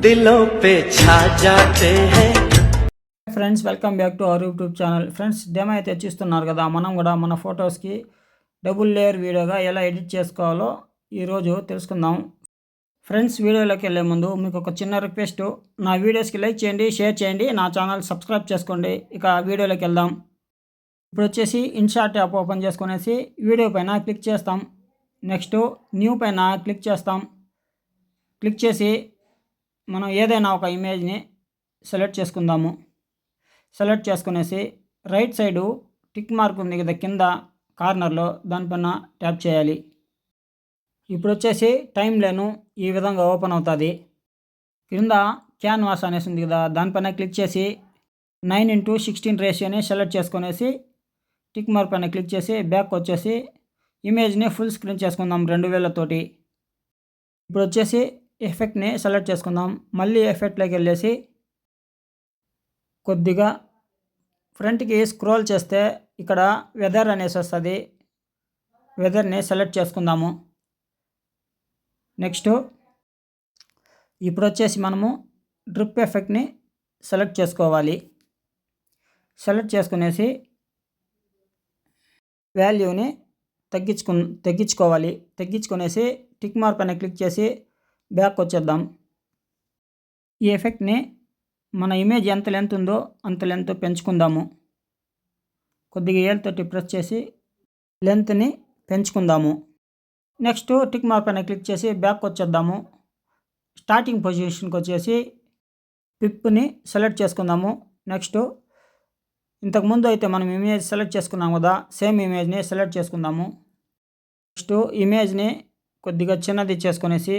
दिलों पे छा जाते हैं। Friends welcome back to our YouTube channel. Friends demo అయితే చూస్తున్నారు కదా, మనం కూడా మన ఫొటోస్కి డబుల్ లేయర్ వీడియోగా ఎలా ఎడిట్ చేసుకోవాలో ఈరోజు తెలుసుకుందాం. ఫ్రెండ్స్ వీడియోలోకి వెళ్ళే ముందు మీకు ఒక చిన్న రిక్వెస్ట్, నా వీడియోస్కి లైక్ చేయండి, షేర్ చేయండి, నా ఛానల్ సబ్స్క్రైబ్ చేసుకోండి. ఇక వీడియోలోకి వెళ్దాం. ఇప్పుడు వచ్చేసి ఇన్షాట్ యాప్ ఓపెన్ చేసుకునేసి వీడియో పైన క్లిక్ చేస్తాం. నెక్స్ట్ న్యూ పైన క్లిక్ చేస్తాం. క్లిక్ చేసి మనం ఏదైనా ఒక ఇమేజ్ని సెలెక్ట్ చేసుకుందాము. సెలెక్ట్ చేసుకునేసి రైట్ సైడు టిక్ మార్క్ ఉంది కదా కింద కార్నర్లో, దానిపైన ట్యాప్ చేయాలి. ఇప్పుడు వచ్చేసి టైం లైను ఈ విధంగా ఓపెన్ అవుతుంది. కింద క్యాన్వాస్ అనేసి ఉంది కదా, దానిపైన క్లిక్ చేసి 9:16 రేషియోని సెలెక్ట్ చేసుకునేసి టిక్ మార్క్ పైన క్లిక్ చేసి బ్యాక్ వచ్చేసి ఇమేజ్ని ఫుల్ స్క్రీన్ చేసుకుందాం 2000 తోటి. ఇప్పుడు వచ్చేసి ఎఫెక్ట్ని సెలెక్ట్ చేసుకుందాం. మళ్ళీ ఎఫెక్ట్లోకి వెళ్ళేసి కొద్దిగా ఫ్రంట్కి స్క్రోల్ చేస్తే ఇక్కడ వెదర్ అనేసి వస్తుంది. వెదర్ని సెలెక్ట్ చేసుకుందాము. నెక్స్ట్ ఇప్పుడు వచ్చేసి మనము డ్రిప్ ఎఫెక్ట్ని సెలెక్ట్ చేసుకోవాలి. సెలెక్ట్ చేసుకునేసి వాల్యూని తగ్గించుకోవాలి. తగ్గించుకునేసి టిక్ మార్క్ పైన క్లిక్ చేసి బ్యాక్ వచ్చేద్దాం. ఈ ఎఫెక్ట్ని మన ఇమేజ్ ఎంత లెంత్ ఉందో అంత లెంత్ పెంచుకుందాము. కొద్దిగా ఏళ్ళతోటి ప్రెస్ చేసి లెంత్ని పెంచుకుందాము. నెక్స్ట్ టిక్ మార్క్ పైన క్లిక్ చేసి బ్యాక్ వచ్చేద్దాము. స్టార్టింగ్ పొజిషన్కి వచ్చేసి పిప్ని సెలెక్ట్ చేసుకుందాము. నెక్స్ట్ ఇంతకుముందు అయితే మనం ఇమేజ్ సెలెక్ట్ చేసుకున్నాం కదా, సేమ్ ఇమేజ్ని సెలెక్ట్ చేసుకుందాము. నెక్స్ట్ ఇమేజ్ని కొద్దిగా చిన్నది చేసుకునేసి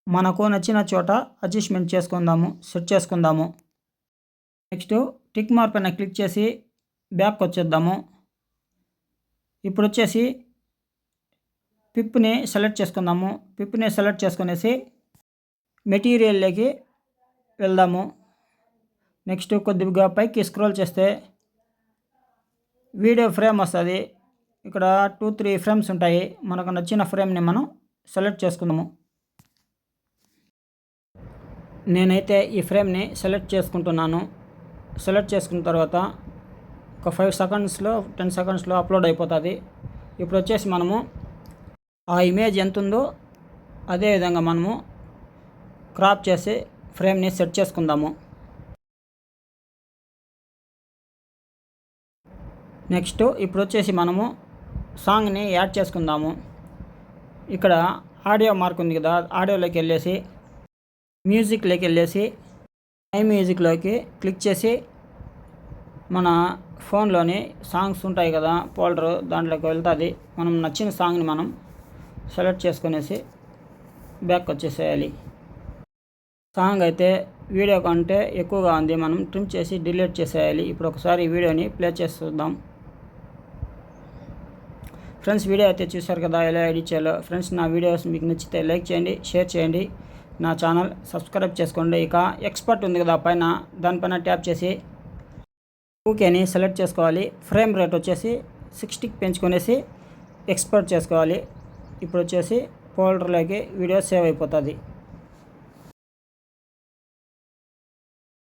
మనకు నచ్చిన చోట అడ్జస్ట్మెంట్ చేసుకుందాము, సెట్ చేసుకుందాము. నెక్స్ట్ టిక్ మార్క్ పైన క్లిక్ చేసి బ్యాక్ వచ్చేద్దాము. ఇప్పుడు వచ్చేసి పిప్ని సెలెక్ట్ చేసుకుందాము. పిప్ని సెలెక్ట్ చేసుకునేసి మెటీరియల్లోకి వెళ్దాము. నెక్స్ట్ కొద్దిగా పైకి స్క్రోల్ చేస్తే వీడియో ఫ్రేమ్ వస్తుంది. ఇక్కడ 2-3 ఫ్రేమ్స్ ఉంటాయి. మనకు నచ్చిన ఫ్రేమ్ని మనం సెలెక్ట్ చేసుకుందాము. నేనైతే ఈ ఫ్రేమ్ని సెలెక్ట్ చేసుకుంటున్నాను. సెలెక్ట్ చేసుకున్న తర్వాత ఒక 5 సెకండ్స్లో 10 సెకండ్స్లో అప్లోడ్ అయిపోతుంది. ఇప్పుడు వచ్చేసి మనము ఆ ఇమేజ్ ఎంత ఉందో అదే విధంగా మనము క్రాప్ చేసి ఫ్రేమ్ని సెట్ చేసుకుందాము. నెక్స్ట్ ఇప్పుడు వచ్చేసి మనము సాంగ్ని యాడ్ చేసుకుందాము. ఇక్కడ ఆడియో మార్క్ ఉంది కదా, ఆడియోలోకి వెళ్ళేసి మ్యూజిక్లోకి వెళ్ళేసి ఐ మ్యూజిక్లోకి క్లిక్ చేసి మన ఫోన్లోని సాంగ్స్ ఉంటాయి కదా ఫోల్డరు, దాంట్లోకి వెళ్తుంది. మనం నచ్చిన సాంగ్ని మనం సెలెక్ట్ చేసుకునేసి బ్యాక్ వచ్చేసేయాలి. సాంగ్ అయితే వీడియో కంటే ఎక్కువగా ఉంది, మనం ట్రిమ్ చేసి డిలీట్ చేసేయాలి. ఇప్పుడు ఒకసారి ఈ వీడియోని ప్లే చేసి చూద్దాం. ఫ్రెండ్స్ వీడియో అయితే చూశారు కదా ఎలా ఎడిట్ చేయాలో. ఫ్రెండ్స్ నా వీడియోస్ మీకు నచ్చితే లైక్ చేయండి, షేర్ చేయండి, నా ఛానల్ సబ్స్క్రైబ్ చేసుకోండి. ఇక ఎక్స్పర్ట్ ఉంది కదా పైన, దానిపైన ట్యాప్ చేసి ఓకేని సెలెక్ట్ చేసుకోవాలి. ఫ్రేమ్ రేట్ వచ్చేసి 60కి పెంచుకునేసి ఎక్స్పర్ట్ చేసుకోవాలి. ఇప్పుడు వచ్చేసి ఫోల్డర్లోకి వీడియో సేవ్ అయిపోతుంది.